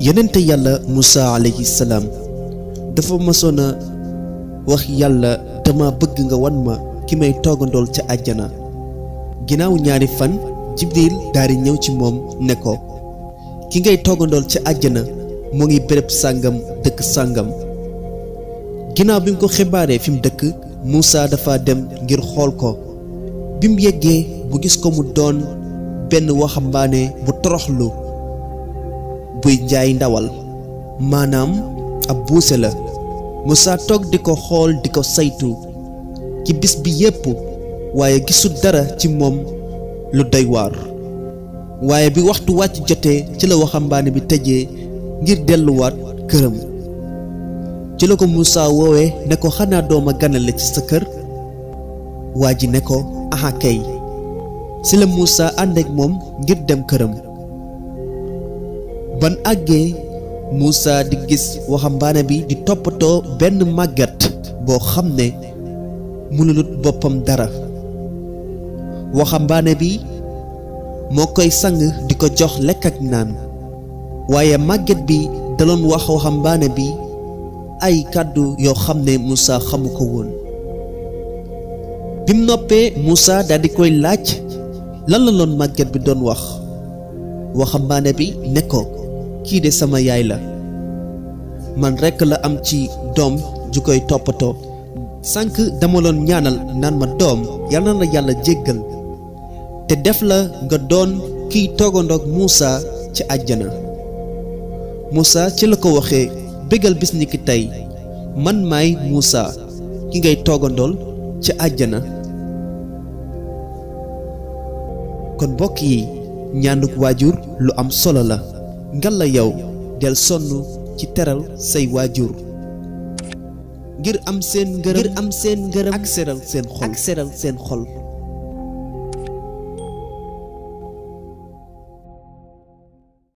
yonente yàlla Musa alayhi salaam dafa mësoon a wax yàlla dama bëgg nga wan ma ki may toogandool ca àjjana. ginnaaw ñaari fan Jibril daal di ñëw ci moom ne ko ki ngay toogandool ca àjjana mu ngi béréb sàngam dëkk sàngam. ginnaaw bi mu ko xibaaree fi mu dëkk Musa dafa dem ngir xool ko. bi mu yeggee bu gis ko mu doon benn waxambaane bu toroxlu buy jaay ndawal, maanaam ab buuse la. Musa toog di ko xool di ko saytu ci bis bi yépp, waaye gisul dara ci moom lu doy waar. waaye bi waxtu wàcc jotee ci la waxambaane bi tëjee ngir delluwaat këram. ci la ko Musa woowee ne ko xanaa dooma ganale ci sa kër. waa ji ne ko aha kay. ci la Musa ànd ak moom ngir dem këram. ban àggee Musa di gis waxambaane bi di toppatoo benn màggat boo xam ne mënulut boppam dara. waxambaane bi moo koy sang di ko jox lekk ak naan, waaye màggat bi daloon wax waxambaane bi ay kàddu yoo xam ne Musa xamu ko woon. bim noppee Musa daldi koy laaj lan la loon màggat bi doon wax. waxambaane bi ne ko kii de sama yaay la, man rekk la am ci doom ju koy toppatoo. sànq dama loon ñaanal naan ma doom yal na la yàlla jéggal te def la nga doon kiy toogandoog Musa ci àjjana. Musa ci la ko waxee bégal bis ni ki tey man maay Musa ki ngay toogandool ci àjjana. kon mbokk yi, ñaanuk waajur lu am solo la. ngal la yow del sonn ci teral say waajur ngir am seen ngërëm ak seral seen xol